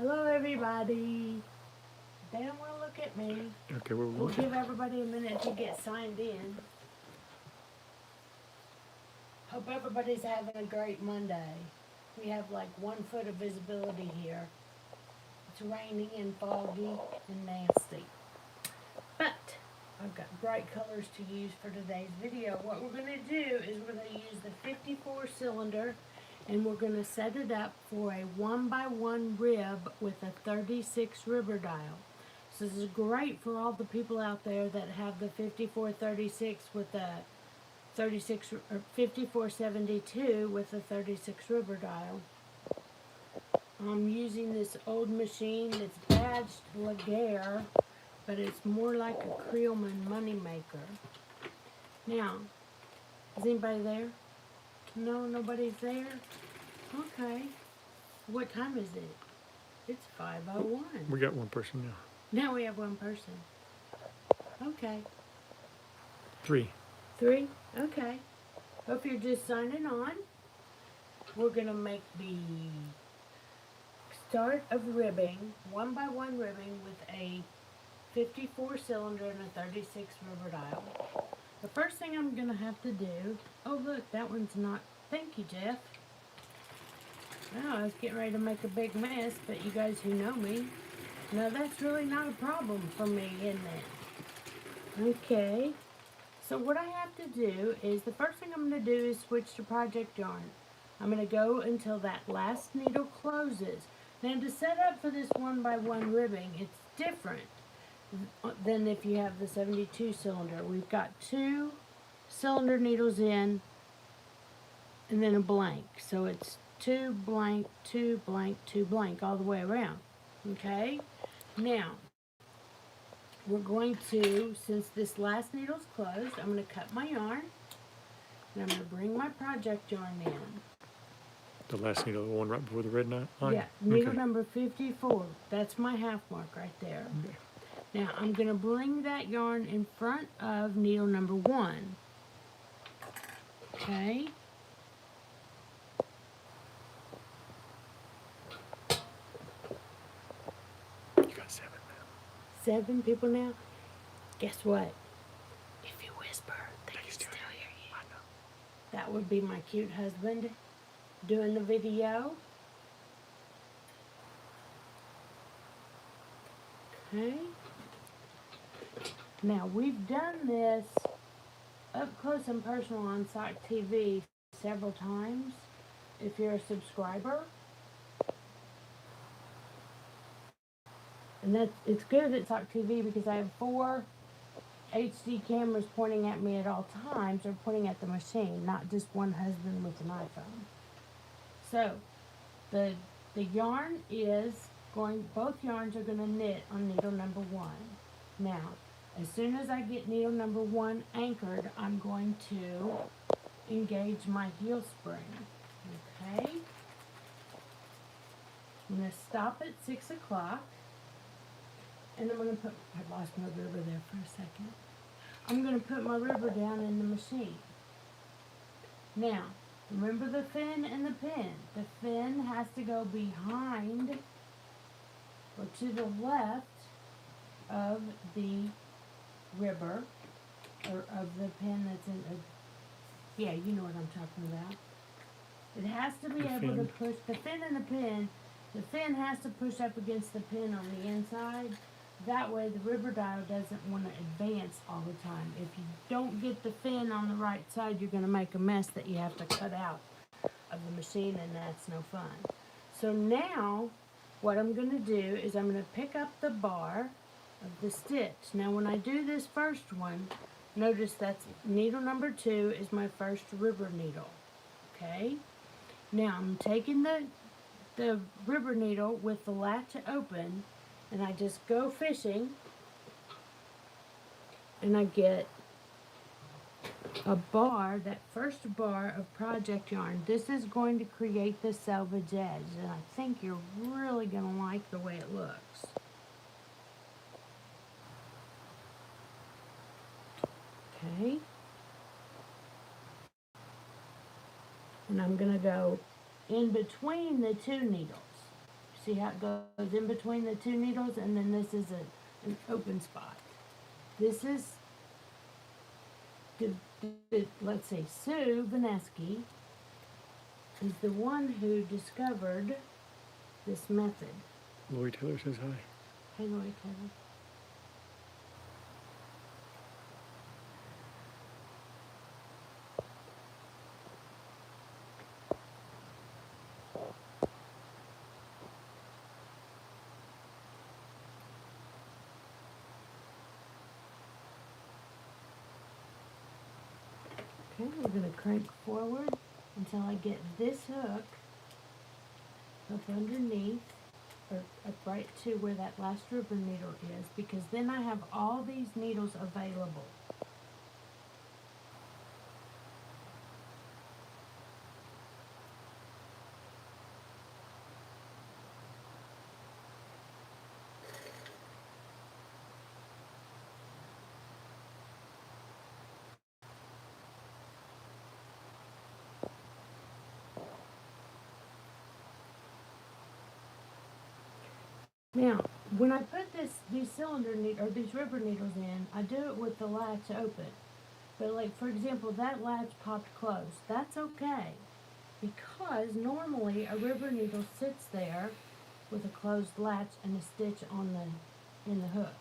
Hello, everybody. They don't want to look at me. Okay, where we We'll going? give everybody a minute to get signed in. Hope everybody's having a great Monday. We have like 1 foot of visibility here. It's raining and foggy and nasty. But I've got bright colors to use for today's video. What we're going to do is we're going to use the 54 cylinder and we're going to set it up for a 1x1 rib with a 36 ribber dial. So this is great for all the people out there that have the 5436 with a 36 or 5472 with a 36 ribber dial. I'm using this old machine that's badged Laguerre, but it's more like a Creelman money maker. Now, is anybody there? No, nobody's there? Okay. What time is it? It's 5:01. We got one person now. Now we have one person. Okay. 3. 3? Okay. Hope you're just signing on. We're going to make the start of ribbing, 1x1 ribbing with a 54 cylinder and a 36 rubber dial. The first thing I'm going to have to do, oh look, that one's not, thank you, Jeff. Oh, I was getting ready to make a big mess, but you guys who know me, no, that's really not a problem for me, isn't it? Okay, so what I have to do is, the first thing I'm going to do is switch to project yarn. I'm going to go until that last needle closes. Now to set up for this 1x1 ribbing, it's different than if you have the 72 cylinder. We've got 2 cylinder needles in and then a blank. So it's 2 blank, 2 blank, 2 blank all the way around. Okay? Now, we're going to, since this last needle's closed, I'm going to cut my yarn and I'm going to bring my project yarn in. The last needle, the one right before the red line? Yeah, needle Okay. number 54. That's my half mark right there. Okay. Now, I'm going to bring that yarn in front of needle number 1. Okay? You got 7 now. 7 people now. Guess what? If you whisper, they can still hear you. I know. That would be my cute husband doing the video. Okay. Now, we've done this up close and personal on Sock TV several times. If you're a subscriber. And it's good at Sock TV because I have 4 HD cameras pointing at me at all times, or pointing at the machine, not just one husband with an iPhone. So, the yarn is going, both yarns are going to knit on needle number 1. Now, as soon as I get needle number 1 anchored, I'm going to engage my heel spring. Okay? I'm going to stop at 6 o'clock. And I'm going to put, I lost my rubber there for a second. I'm going to put my rubber down in the machine. Now, remember the fin and the pin. The fin has to go behind or to the left of the ribber, or of the pin that's in the, yeah, you know what I'm talking about. It has to be able to push, the fin and the pin, the fin has to push up against the pin on the inside. That way the ribber dial doesn't want to advance all the time. If you don't get the fin on the right side, you're going to make a mess that you have to cut out of the machine, and that's no fun. So now, what I'm going to do is I'm going to pick up the bar of the stitch. Now when I do this first one, notice that's needle number 2 is my first ribber needle. Okay? Now I'm taking the ribber needle with the latch open, and I just go fishing, and I get a bar, that first bar of project yarn. This is going to create the selvage edge, and I think you're really going to like the way it looks. Okay. And I'm going to go in between the 2 needles. See how it goes in between the two needles, and then this is an open spot. This is, let's see, Sue Vanesky is the one who discovered this method. Lori Taylor says hi. Hey, Lori Taylor. Okay, we're going to crank forward until I get this hook up underneath, or up right to where that last rubber needle is, because then I have all these needles available. Now, when I put these cylinder needles, or these rubber needles in, I do it with the latch open. But like, for example, that latch popped closed. That's okay, because normally a rubber needle sits there with a closed latch and a stitch on in the hook.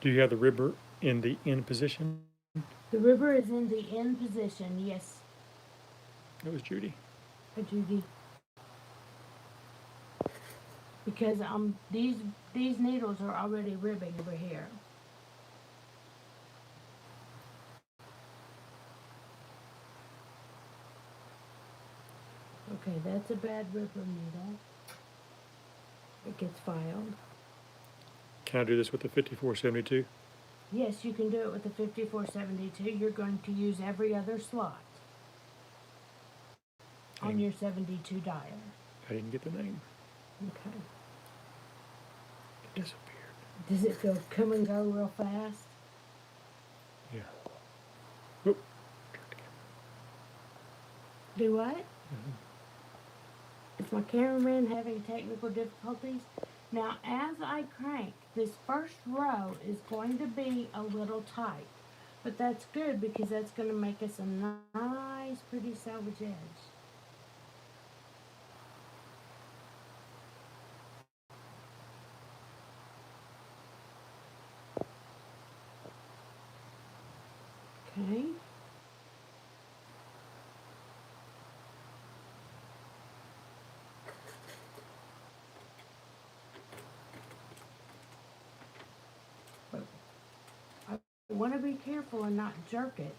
Do you have the ribber in the in position? The rubber is in the in position, yes. That was Judy. Hi, Judy. Because these needles are already ribbing over here. Okay, that's a bad rubber needle. It gets filed. Can I do this with the 5472? Yes, you can do it with the 5472. You're going to use every other slot on your 72 dial. I didn't get the name. Okay. It disappeared. Does it go come and go real fast? Yeah. Whoop. Do what? Mm-hmm. Is my cameraman having technical difficulties? Now, as I crank, this first row is going to be a little tight. But that's good, because that's going to make us a nice, pretty selvage edge. Okay. I want to be careful and not jerk it.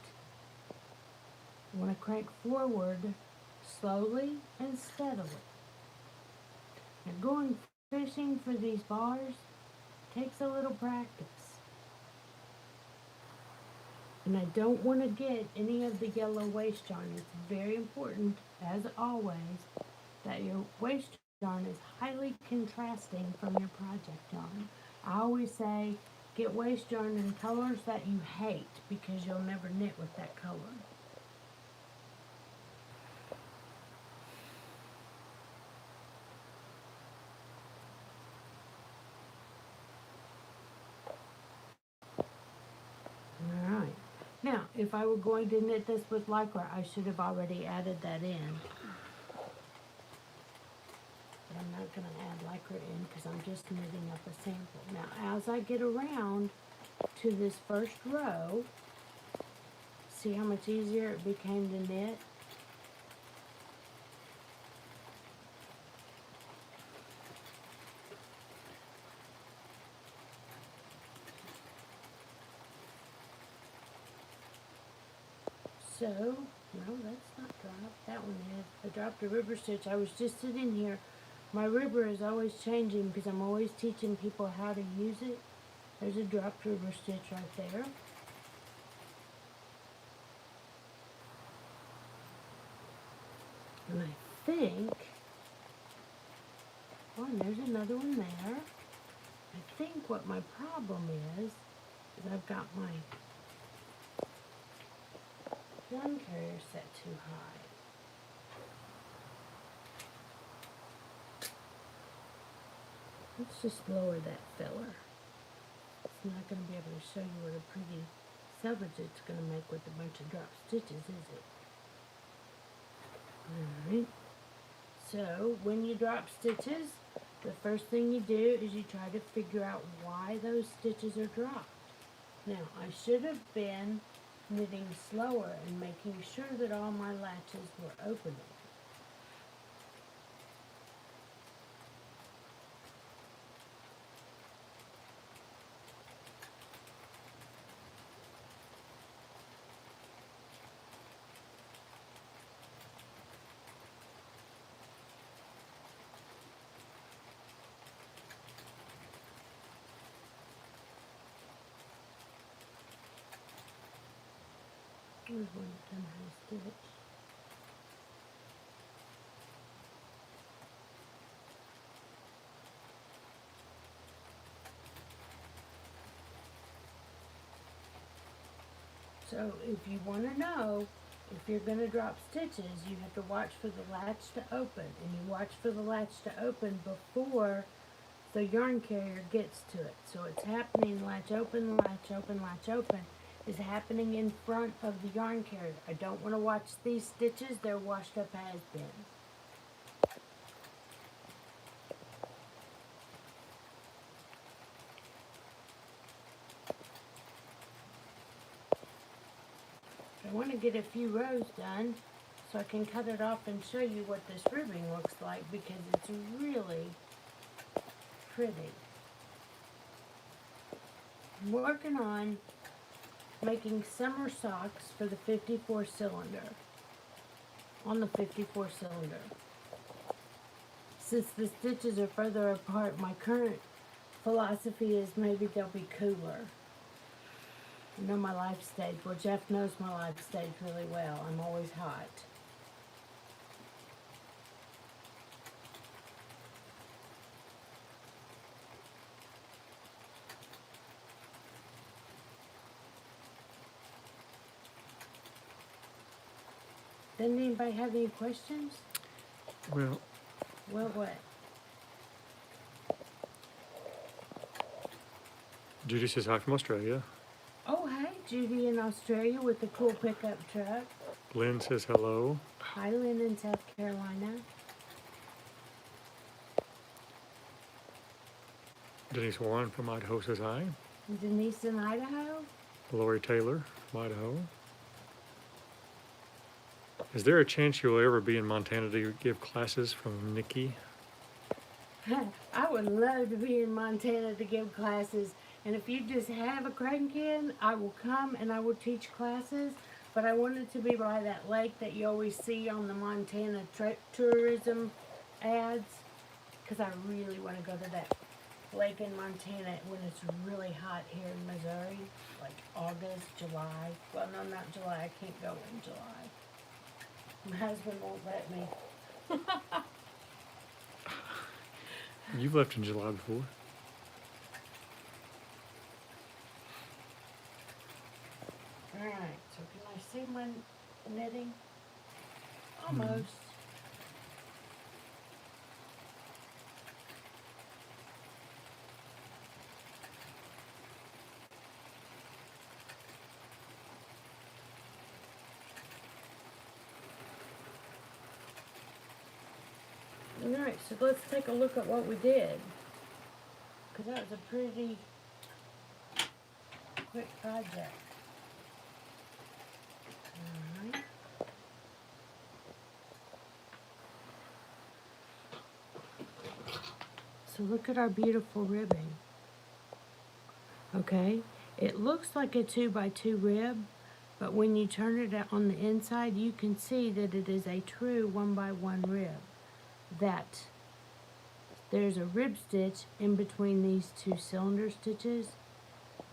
I want to crank forward slowly and steadily. Now, going fishing for these bars takes a little practice. And I don't want to get any of the yellow waste yarn. It's very important, as always, that your waste yarn is highly contrasting from your project yarn. I always say, get waste yarn in colors that you hate, because you'll never knit with that color. Alright. Now, if I were going to knit this with Lycra, I should have already added that in. But I'm not going to add Lycra in, because I'm just knitting up a sample. Now, as I get around to this first row, see how much easier it became to knit? So, no, that's not dropped. That one is. I dropped a ribber stitch. I was just sitting here. My ribber is always changing, because I'm always teaching people how to use it. There's a dropped ribber stitch right there. And I think, oh, and there's another one there. I think what my problem is I've got my yarn carrier set too high. Let's just lower that filler. It's not going to be able to show you what a pretty selvage it's going to make with a bunch of drop stitches, is it? Alright. So, when you drop stitches, the first thing you do is you try to figure out why those stitches are dropped. Now, I should have been knitting slower and making sure that all my latches were opening. Here's one that done how to stitch. So if you want to know if you're going to drop stitches, you have to watch for the latch to open. And you watch for the latch to open before the yarn carrier gets to it. So it's happening, latch open, latch open, latch open, is happening in front of the yarn carrier. I don't want to watch these stitches. They're washed up has-been. I want to get a few rows done so I can cut it off and show you what this ribbing looks like, because it's really pretty. I'm working on making summer socks for the 54 cylinder, on the 54 cylinder. Since the stitches are further apart, my current philosophy is maybe they'll be cooler. You know my life stage. Well, Jeff knows my life stage really well. I'm always hot. Doesn't anybody have any questions? Well, Well, what? Judy says hi from Australia. Oh, hey, Judy in Australia with the cool pickup truck. Lynn says hello. Hi, Lynn in South Carolina. Denise Warren from Idaho says hi. Denise in Idaho. Lori Taylor from Idaho. Is there a chance you'll ever be in Montana to give classes from Nikki? I would love to be in Montana to give classes. And if you just have a grandkid, I will come and I will teach classes. But I want it to be by that lake that you always see on the Montana tourism ads. Because I really want to go to that lake in Montana when it's really hot here in Missouri. Like August, July. Well, no, not July. I can't go in July. My husband won't let me. You've left in July before. Alright, so can I see my knitting? Almost. Alright, so let's take a look at what we did. Because that was a pretty quick project. Alright. So look at our beautiful ribbing. Okay, it looks like a 2x2 rib, but when you turn it on the inside, you can see that it is a true 1x1 rib. That there's a rib stitch in between these two cylinder stitches.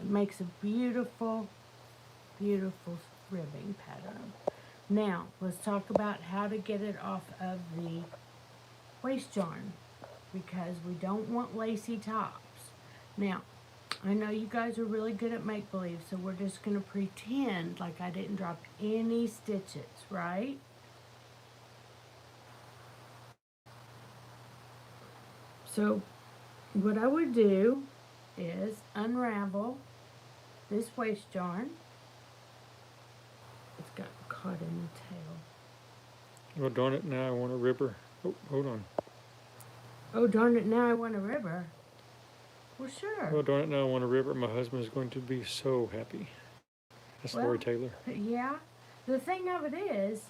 It makes a beautiful, beautiful ribbing pattern. Now, let's talk about how to get it off of the waste yarn, because we don't want lacy tops. Now, I know you guys are really good at make-believe, so we're just going to pretend like I didn't drop any stitches, right? So, what I would do is unravel this waste yarn. It's got caught in the tail. Well, darn it, now I want a ribber. Oh, hold on. Oh, darn it, now I want a ribber. Well, sure. Well, darn it, now I want a ribber. My husband is going to be so happy. That's Lori Taylor. Yeah. The thing of it is,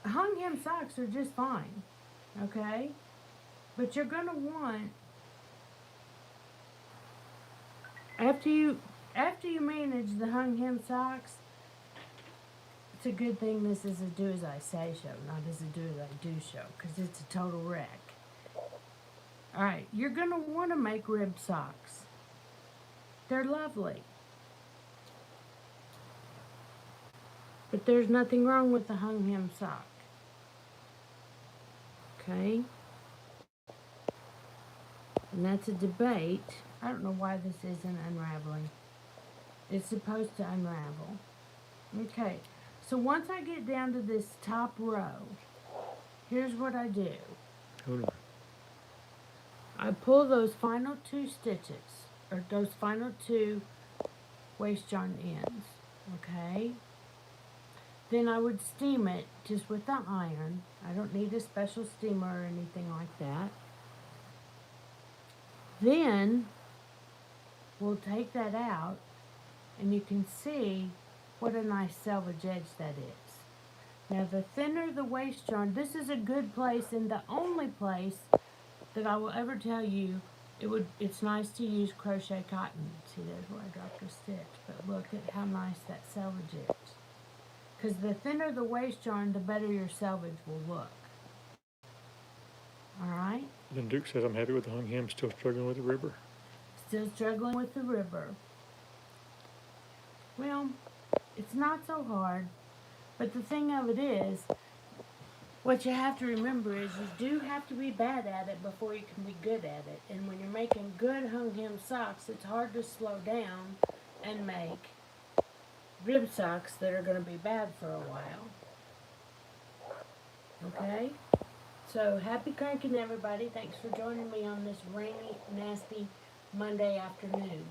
hung hem socks are just fine, okay? But you're going to want, after you manage the hung hem socks, it's a good thing this is a do as I say show, not as a do as I do show, because it's a total wreck. Alright, you're going to want to make rib socks. They're lovely. But there's nothing wrong with the hung hem sock. Okay? And that's a debate. I don't know why this isn't unraveling. It's supposed to unravel. Okay, so once I get down to this top row, here's what I do. Hold on. I pull those final 2 stitches, or those final 2 waste yarn ends, okay? Then I would steam it just with the iron. I don't need a special steamer or anything like that. Then we'll take that out, and you can see what a nice selvage edge that is. Now the thinner the waste yarn, this is a good place and the only place that I will ever tell you it's nice to use crochet cotton. See, there's where I dropped a stitch, but look at how nice that selvage is. Because the thinner the waste yarn, the better your selvage will look. Alright? Then Duke says I'm happy with the hung hem, still struggling with the ribber. Still struggling with the ribber. Well, it's not so hard, but the thing of it is, what you have to remember is you do have to be bad at it before you can be good at it. And when you're making good hung hem socks, it's hard to slow down and make rib socks that are going to be bad for a while. Okay? So, happy cranking, everybody. Thanks for joining me on this rainy, nasty Monday afternoon.